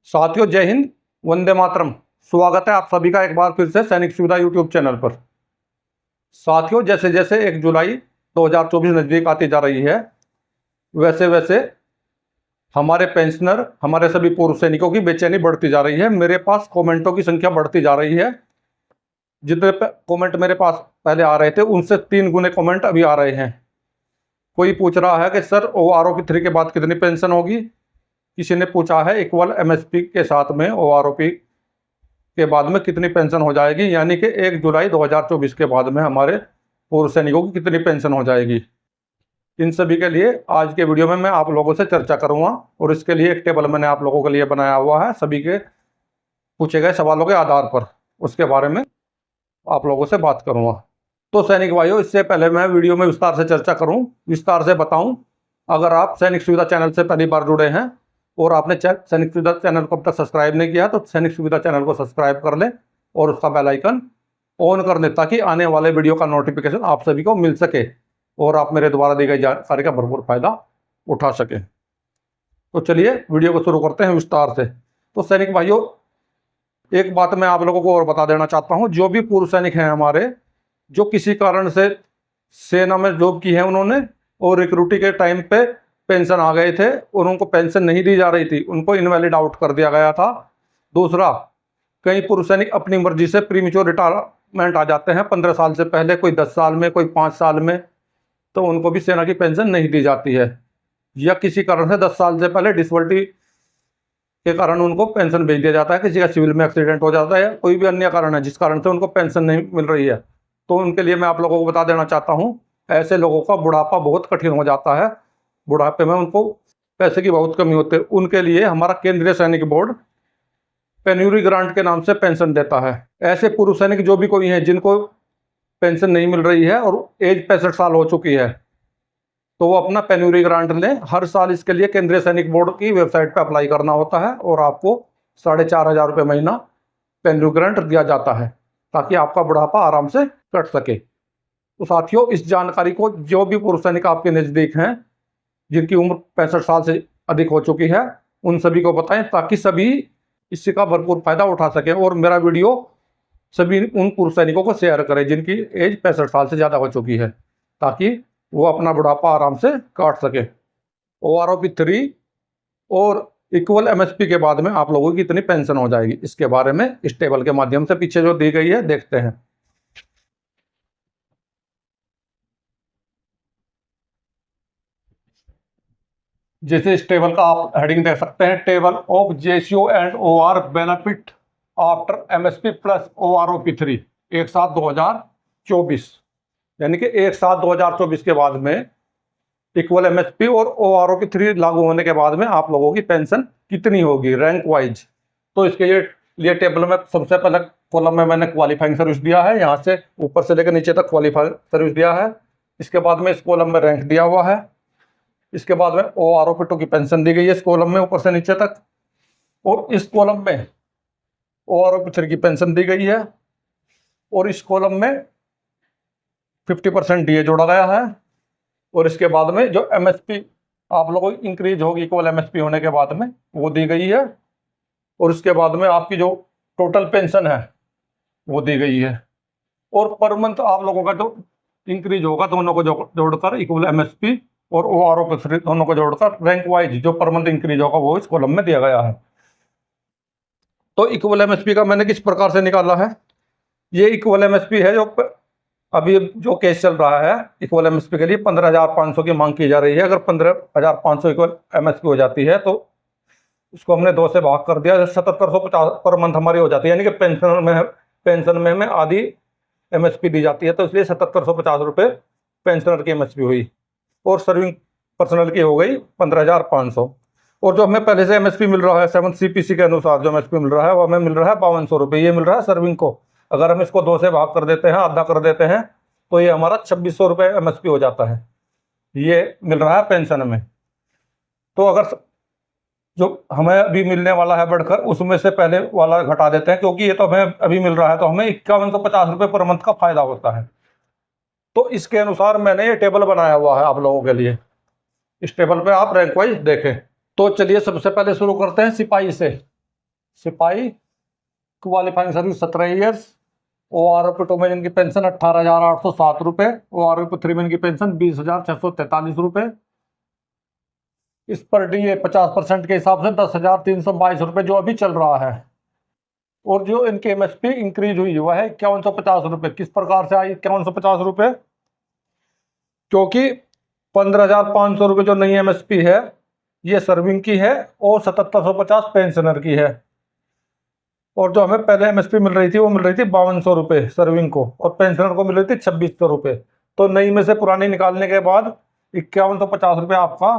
साथियों, जय हिंद, वंदे मातरम। स्वागत है आप सभी का एक बार फिर से सैनिक सुविधा यूट्यूब चैनल पर। साथियों, जैसे जैसे 1 जुलाई 2024 नज़दीक आती जा रही है, वैसे वैसे हमारे पेंशनर, हमारे सभी पूर्व सैनिकों की बेचैनी बढ़ती जा रही है। मेरे पास कमेंटों की संख्या बढ़ती जा रही है। जितने कमेंट मेरे पास पहले आ रहे थे, उनसे 3 गुने कमेंट अभी आ रहे हैं। कोई पूछ रहा है कि सर OROP 3 के बाद कितनी पेंशन होगी। किसी ने पूछा है इक्वल MSP के साथ में OROP के बाद में कितनी पेंशन हो जाएगी, यानी कि 1 जुलाई 2024 के बाद में हमारे पूर्व सैनिकों की कितनी पेंशन हो जाएगी। इन सभी के लिए आज के वीडियो में मैं आप लोगों से चर्चा करूंगा, और इसके लिए एक टेबल मैंने आप लोगों के लिए बनाया हुआ है सभी के पूछे गए सवालों के आधार पर। उसके बारे में आप लोगों से बात करूंगा। तो सैनिक भाइयों, इससे पहले मैं वीडियो में विस्तार से चर्चा करूं, विस्तार से बताऊं, अगर आप सैनिक सुविधा चैनल से पहली बार जुड़े हैं और आपने सैनिक सुविधा चैनल को अब तक सब्सक्राइब नहीं किया, तो सैनिक सुविधा चैनल को सब्सक्राइब कर लें और उसका बेल आइकन ऑन कर लें, ताकि आने वाले वीडियो का नोटिफिकेशन आप सभी को मिल सके और आप मेरे द्वारा दी गई जानकारी का भरपूर फायदा उठा सकें। तो चलिए वीडियो को शुरू करते हैं विस्तार से। तो सैनिक भाइयों, एक बात मैं आप लोगों को और बता देना चाहता हूं। जो भी पूर्व सैनिक हैं हमारे, जो किसी कारण से सेना में जॉब की है उन्होंने, और रिक्रूटिंग के टाइम पे पेंशन आ गए थे और उनको पेंशन नहीं दी जा रही थी, उनको इनवैलिड आउट कर दिया गया था। दूसरा, कई पूर्व सैनिक अपनी मर्जी से प्रीमेच्योर रिटायरमेंट आ जाते हैं 15 साल से पहले, कोई 10 साल में, कोई 5 साल में, तो उनको भी सेना की पेंशन नहीं दी जाती है। या किसी कारण से 10 साल से पहले डिसेबिलिटी के कारण उनको पेंशन भेज दिया जाता है। किसी का सिविल में एक्सीडेंट हो जाता है या कोई भी अन्य कारण है जिस कारण से उनको पेंशन नहीं मिल रही है, तो उनके लिए मैं आप लोगों को बता देना चाहता हूं, ऐसे लोगों का बुढ़ापा बहुत कठिन हो जाता है। बुढ़ापे में उनको पैसे की बहुत कमी होती है। उनके लिए हमारा केंद्रीय सैनिक बोर्ड पेन्यूरी ग्रांट के नाम से पेंशन देता है। ऐसे पूर्व सैनिक जो भी कोई हैं जिनको पेंशन नहीं मिल रही है और एज 65 साल हो चुकी है, तो वो अपना पेन्यूरी ग्रांट लें। हर साल इसके लिए केंद्रीय सैनिक बोर्ड की वेबसाइट पर अप्लाई करना होता है और आपको 4,500 रुपये महीना पेन्यूरी ग्रांट दिया जाता है, ताकि आपका बुढ़ापा आराम से कट सके। तो साथियों, इस जानकारी को जो भी पूर्व सैनिक आपके नज़दीक हैं जिनकी उम्र 65 साल से अधिक हो चुकी है, उन सभी को बताएं, ताकि सभी इसका भरपूर फायदा उठा सकें। और मेरा वीडियो सभी उन पूर्व सैनिकों को शेयर करें जिनकी एज 65 साल से ज़्यादा हो चुकी है, ताकि वो अपना बुढ़ापा आराम से काट सके। OROP 3 और इक्वल MSP के बाद में आप लोगों की कितनी पेंशन हो जाएगी, इसके बारे में इस टेबल के माध्यम से पीछे जो दी गई है देखते हैं। जैसे इस टेबल का आप हेडिंग देख सकते हैं, table of JCO and OR benefit after MSP plus OROP 3 1/7/2024, यानी कि 1/7/2024 के बाद में इक्वल MSP और OROP 3 लागू होने के बाद में आप लोगों की पेंशन कितनी होगी रैंक वाइज। तो इसके लिए टेबल में सबसे पहले कॉलम में मैंने क्वालिफाइंग सर्विस दिया है, यहाँ से ऊपर से लेकर नीचे तक क्वालिफाइंग सर्विस दिया है। इसके बाद में इस कॉलम में रैंक दिया हुआ है। इसके बाद में OROP 2 की पेंशन दी गई है इस कॉलम में ऊपर से नीचे तक, और इस कॉलम में OROP 3 की पेंशन दी गई है, और इस कॉलम में 50% DA जोड़ा गया है। और इसके बाद में जो MSP आप लोगों की इंक्रीज होगी इक्वल MSP होने के बाद में, वो दी गई है। और इसके बाद में आपकी जो टोटल पेंशन है वो दी गई है। और पर मंथ आप लोगों का जो इंक्रीज होगा, दोनों को जोड़कर इक्वल MSP और OROP 3 दोनों को जोड़कर रैंक वाइज जो पर मंथ इंक्रीज होगा वो इस कॉलम में दिया गया है। तो इक्वल MSP का मैंने किस प्रकार से निकाला है, ये इक्वल MSP है जो अभी जो केस चल रहा है। इक्वल MSP के लिए 15,500 की मांग की जा रही है। अगर 15,500 इक्वल MSP हो जाती है तो उसको हमने 2 से भाग कर दिया, 7,750 पर मंथ हमारी हो जाती है, यानी कि पेंशन में हमें आधी MSP दी जाती है, तो इसलिए 7,750 रुपये पेंशनर की MSP हुई, और सर्विंग पर्सनल की हो गई 15,500। और जो हमें पहले से MSP मिल रहा है 7 CPC के अनुसार जो MSP मिल रहा है, वो हमें मिल रहा है 5,200 रुपये। ये मिल रहा है सर्विंग को। अगर हम इसको 2 से भाग कर देते हैं, आधा कर देते हैं, तो ये हमारा 2,600 रुपये MSP हो जाता है। ये मिल रहा है पेंशन में। तो अगर जो हमें अभी मिलने वाला है बढ़कर, उसमें से पहले वाला घटा देते हैं, क्योंकि ये तो हमें अभी मिल रहा है, तो हमें 5,150 रुपये पर मंथ का फायदा होता है। तो इसके अनुसार मैंने ये टेबल बनाया हुआ है आप लोगों के लिए। इस टेबल पे आप रैंक वाइज देखें। तो चलिए सबसे पहले शुरू करते हैं सिपाही से। सिपाही क्वालिफाइंग सर्विस 17 ईयर्स। OROP 2 में इनकी पेंशन 18,807 रुपये। OROP 3 में इनकी पेंशन 20,643 रुपये। इस पर DA 50% के हिसाब से 10,322 रुपये जो अभी चल रहा है। और जो इनकी MSP इंक्रीज हुई वह है 5150 रुपये। किस प्रकार से आई 5150 रुपये? क्योंकि 15,500 रुपये जो नई MSP है ये सर्विंग की है और 7750 पेंशनर की है। और जो हमें पहले MSP मिल रही थी वो मिल रही थी 5200 रुपये सर्विंग को, और पेंशनर को मिल रही थी 2600 रुपये। तो नई में से पुरानी निकालने के बाद 5150 रुपये आपका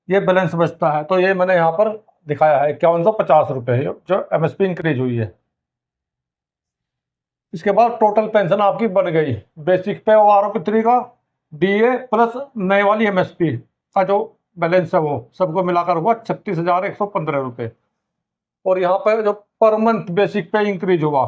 ये बैलेंस बचता है। तो ये मैंने यहाँ पर दिखाया है 5150 रुपये जो MSP इंक्रीज हुई है। इसके बाद टोटल पेंशन आपकी बन गई बेसिक पे OROP 3 का DA प्लस नए वाली MSP का जो बैलेंस है वो सबको मिलाकर हुआ 36,115 रुपये। और यहाँ पर जो पर मंथ बेसिक पे इंक्रीज हुआ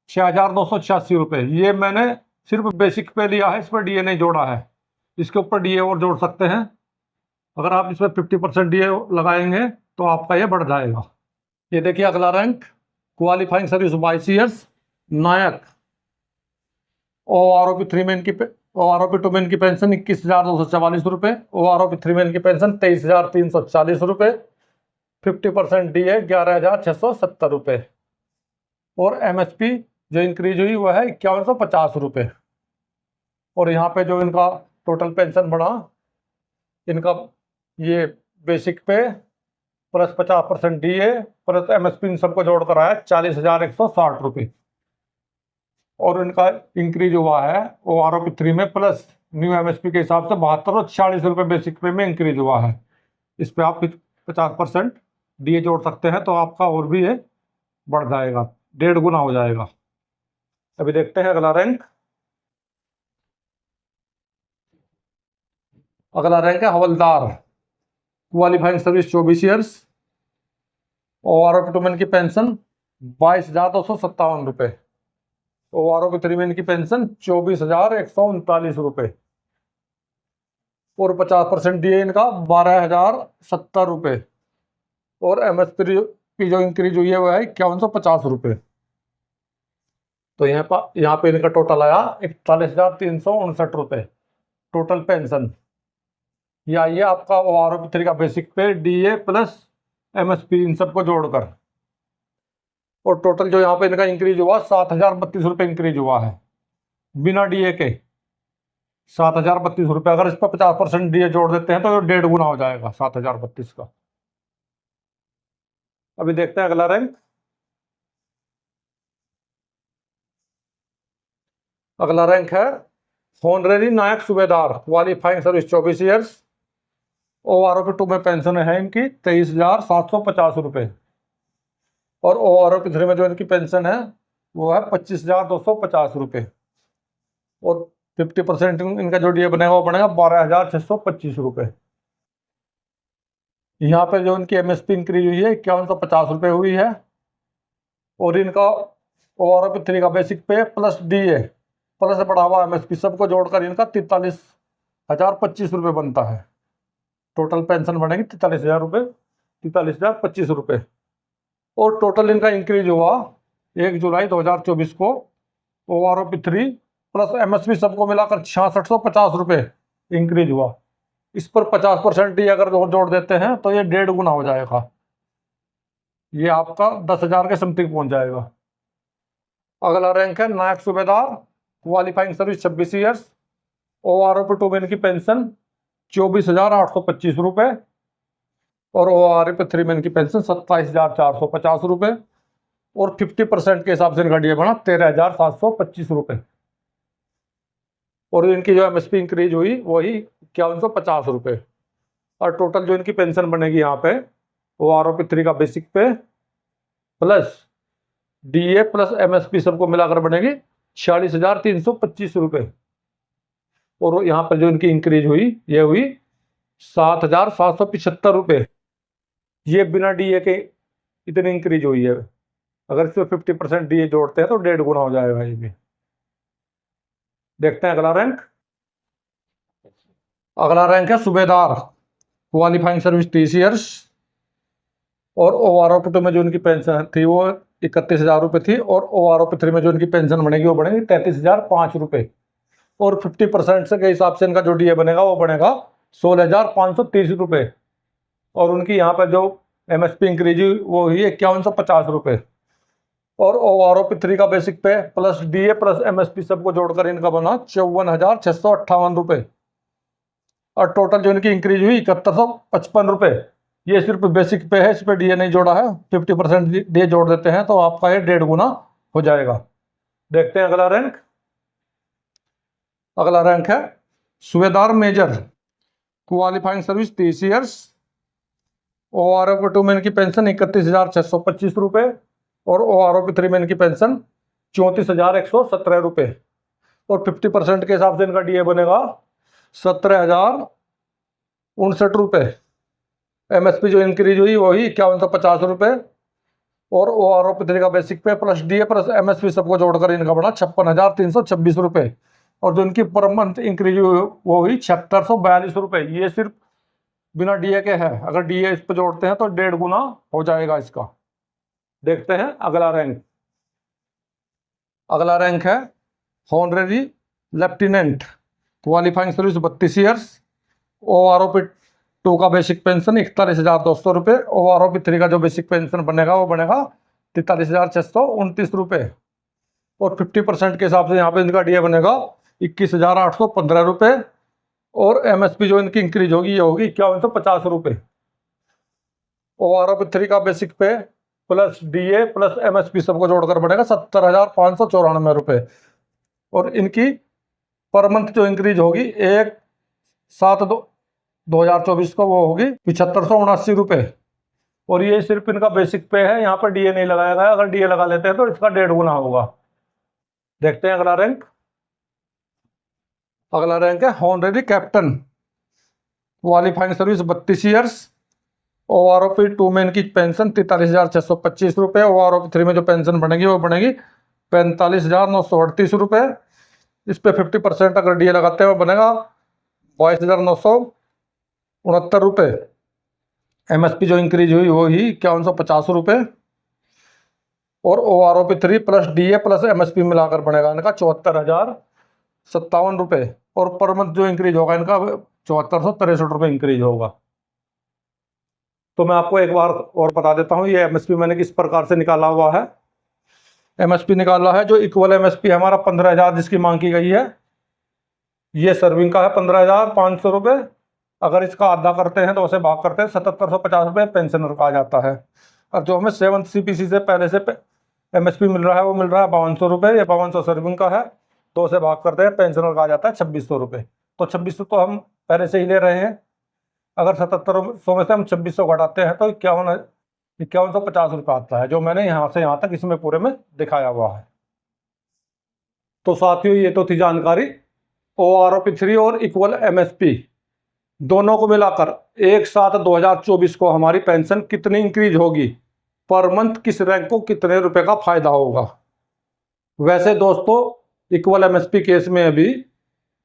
6,286 रुपये। ये मैंने सिर्फ बेसिक पे लिया है, इस पर DA नहीं जोड़ा है। इसके ऊपर DA और जोड़ सकते हैं। अगर आप इसमें 50% DA लगाएंगे तो आपका ये बढ़ जाएगा। ये देखिए अगला रैंक क्वालिफाइंग सर्विस 22 ईयर्स नायक। OROP 3 में इनकी OROP 2 में इनकी पेंशन 21,244 रुपये। OROP 3 में इनकी पेंशन 23,340 रुपये। 50% DA 11,670 रुपये। और MSP जो इंक्रीज हुई वह है 5150 रुपये। और यहाँ पे जो इनका टोटल पेंशन बढ़ा, इनका ये बेसिक पे प्लस 50% DA प्लस MSP इन सबको जोड़ कर आया 40,160 रुपये। और इनका इंक्रीज हुआ है OROP 3 में प्लस न्यू MSP के हिसाब से 72 और 46 रुपये बेसिक पे में इंक्रीज हुआ है। इस पे आप 50% DA जोड़ सकते हैं तो आपका और भी ये बढ़ जाएगा, 1.5 गुना हो जाएगा। अभी देखते हैं अगला रैंक। अगला रैंक है हवलदार क्वालिफाइंग सर्विस 24 ईयर्स। OROP 2 में इनकी पेंशन 22,257 रुपये। OROP 3 में इनकी पेंशन 24,139 रुपये। और 50% DA इनका 12,070 रुपये। और MSP की जो इंक्रीज हुई है वह है 5150 रुपये। तो यहाँ पे इनका टोटल आया 41,359 रुपये टोटल पेंशन। ये आई है आपका OROP 3 का बेसिक पे DA प्लस MSP इन सबको जोड़कर। और टोटल जो यहाँ पे इनका इंक्रीज हुआ 7,032 रुपये इंक्रीज हुआ है बिना DA के। 7,032 रुपये। अगर इस पर 50% DA जोड़ देते हैं तो 1.5 गुना हो जाएगा 7,032 का। अभी देखते हैं अगला रैंक। अगला रैंक है होनरेरी नायक सूबेदार क्वालिफाइंग सर्विस 24 ईयर्स। OROP 2 में पेंशन है इनकी 23,750 रुपये। और OROP 3 में जो इनकी पेंशन है वो है 25,250 रुपये। और 50% इनका जो DA बनेगा वो बनेगा 12,625 रुपये। यहाँ पे जो इनकी MSP इंक्रीज हुई है 5150 रुपये हुई है। और इनका OROP 3 का बेसिक पे प्लस DA प्लस बढ़ा हुआ MSP सबको जोड़कर इनका 43,025 रुपये बनता है। टोटल पेंशन बनेगी 43,000 रुपये, 43,025 रुपये। और टोटल इनका इंक्रीज हुआ 1 जुलाई 2024 को OROP 3 प्लस MSP सबको मिलाकर 6650 रुपये इंक्रीज हुआ। इस पर 50% DA अगर जोड़ देते हैं तो ये 1.5 गुना हो जाएगा। ये आपका 10,000 के समथिंग पहुंच जाएगा। अगला रैंक है नायक सूबेदार क्वालिफाइंग सर्विस 26 ईयर्स। OROP 2 में इनकी पेंशन 24,825 रुपये। और OROP 3 में इनकी पेंशन 27,450 रुपये। और 50% के हिसाब से इनका DA बना 13,725 रुपये। और इनकी जो MSP इंक्रीज हुई वही 5150 रुपये। और टोटल जो इनकी पेंशन बनेगी यहाँ पे OROP 3 का बेसिक पे प्लस DA प्लस MSP सबको मिलाकर बनेगी 46,325 रुपये। और यहाँ पर जो इनकी इंक्रीज हुई ये हुई 7,775 रुपये। ये बिना DA के इतनी इंक्रीज हुई है। अगर इसमें 50% DA जोड़ते हैं तो 1.5 गुना हो जाएगा ये भी। देखते हैं अगला रैंक। अगला रैंक है सूबेदार क्वालिफाइंग सर्विस 30 ईयर्स। और OROP2 में जो इनकी पेंशन थी वो 31,000 रुपये थी, और OROP3 में जो इनकी पेंशन बनेगी वो बनेगी 33,005 रुपये। और 50% से के हिसाब से इनका जो DA बनेगा वो बनेगा 16,530 रुपये। और उनकी यहाँ पर जो MSP इंक्रीज हुई वो हुई 5150 रुपये। और OROP3 का बेसिक पे प्लस DA प्लस MSP सबको जोड़कर इनका बना 54,658 रुपये। और टोटल जो इनकी इंक्रीज हुई 7155 रुपये। ये सिर्फ बेसिक पे है, इस पर DA नहीं जोड़ा है। 50% DA जोड़ देते हैं तो आपका ये 1.5 गुना हो जाएगा। देखते हैं अगला रैंक। अगला रैंक है सूबेदार major, qualifying service 30 years. OROP2 में इनकी पेंशन 31,625 रुपये, और OROP3 में इनकी पेंशन 34,117 रुपये। और 50% के हिसाब से इनका DA बनेगा 17,059 रुपये। MSP जो इंक्रीज हुई वही 5150 रुपये। और OROP3 का बेसिक पे प्लस DA प्लस MSP सबको जोड़कर इनका बना 56,326 रुपये। और जो इनकी पर मंथ इंक्रीज हुई वो हुई 7642 रुपये। ये सिर्फ बिना DA के है, अगर DA इस पर जोड़ते हैं तो 1.5 गुना हो जाएगा इसका। देखते हैं अगला रैंक। अगला रैंक है honorary lieutenant, qualifying service 32 years. OROP2 का बेसिक पेंशन 41,200 रुपये। OROP3 का जो बेसिक पेंशन बनेगा वो बनेगा 43,629 रुपये। और 50% के हिसाब से यहाँ पे इनका DA बनेगा 21,815 रुपये। और MSP जो इनकी इंक्रीज होगी ये होगी 5150 रुपये। OROP3 का बेसिक पे प्लस DA प्लस MSP सबको जोड़कर बनेगा 70,594 रुपये। और इनकी पर मंथ जो इंक्रीज होगी 1/7/2024 को वो होगी 7579 रुपये। और ये सिर्फ इनका बेसिक पे है, यहाँ पर DA नहीं लगाया गया। अगर DA लगा लेते हैं तो इसका 1.5 गुना होगा। देखते हैं अगला रैंक। अगला रैंक है honorary captain, qualifying service 32 years. OROP2 में इनकी पेंशन 43,625 रुपये। OROP3 में जो पेंशन बनेगी वो बनेगी 45,938 रुपये। इस पे 50% अगर DA लगाते हैं वो बनेगा 22,969 रुपये। MSP जो इंक्रीज हुई वो ही 5150 रुपये। और OROP3 plus DA plus MSP मिलाकर बनेगा इनका 74,057 रुपये। और पर मंथ जो इंक्रीज होगा इनका 7463 रुपये इंक्रीज होगा। तो मैं आपको एक बार और बता देता हूँ ये MSP मैंने किस प्रकार से निकाला हुआ है। MSP निकाला है जो इक्वल MSP हमारा 15,000 जिसकी मांग की गई है, ये सर्विंग का है 15,500 रुपये। अगर इसका आधा करते हैं तो उसे भाग करते हैं 7,750 रुपये पेंशनर का आ जाता है। और जो हमें 7th CPC से पहले से MSP मिल रहा है वो मिल रहा है 5,200 रुपये। ये 5,200 सर्विंग का है, तो उसे भाग करते हैं पेंशनर का आ जाता है 2,600 रुपये। तो 2,600 तो हम पहले से ही ले रहे हैं। अगर 7,700 में से हम 2,600 घटाते हैं तो 5,150 रुपये आता है, जो मैंने यहाँ से यहाँ तक इसमें पूरे में दिखाया हुआ है। तो साथियों ये तो थी जानकारी OROP3 और इक्वल MSP दोनों को मिलाकर 1/7/2024 को हमारी पेंशन कितनी इंक्रीज होगी, पर मंथ किस रैंक को कितने रुपए का फायदा होगा। वैसे दोस्तों इक्वल MSP केस में अभी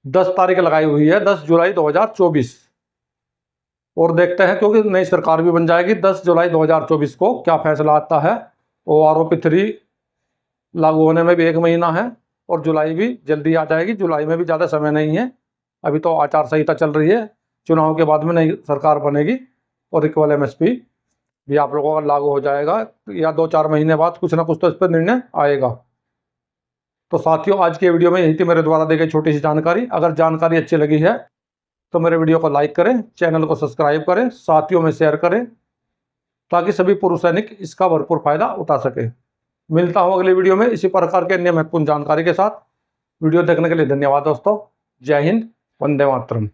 10 तारीख लगाई हुई है, 10 जुलाई 2024। और देखते हैं क्योंकि नई सरकार भी बन जाएगी 10 जुलाई 2024 को क्या फैसला आता है। OROP3 लागू होने में भी 1 महीना है और जुलाई भी जल्दी आ जाएगी। जुलाई में भी ज़्यादा समय नहीं है, अभी तो आचार संहिता चल रही है, चुनाव के बाद में नई सरकार बनेगी और इक्वल MSP भी आप लोगों का लागू हो जाएगा, या 2-4 महीने बाद कुछ ना कुछ तो इस पर निर्णय आएगा। तो साथियों आज की वीडियो में यही थी मेरे द्वारा दी गई छोटी सी जानकारी। अगर जानकारी अच्छी लगी है तो मेरे वीडियो को लाइक करें, चैनल को सब्सक्राइब करें, साथियों में शेयर करें ताकि सभी पूर्व सैनिक इसका भरपूर फायदा उठा सके। मिलता हूँ अगली वीडियो में इसी प्रकार के अन्य महत्वपूर्ण जानकारी के साथ। वीडियो देखने के लिए धन्यवाद दोस्तों। जय हिंद, वंदे मातरम।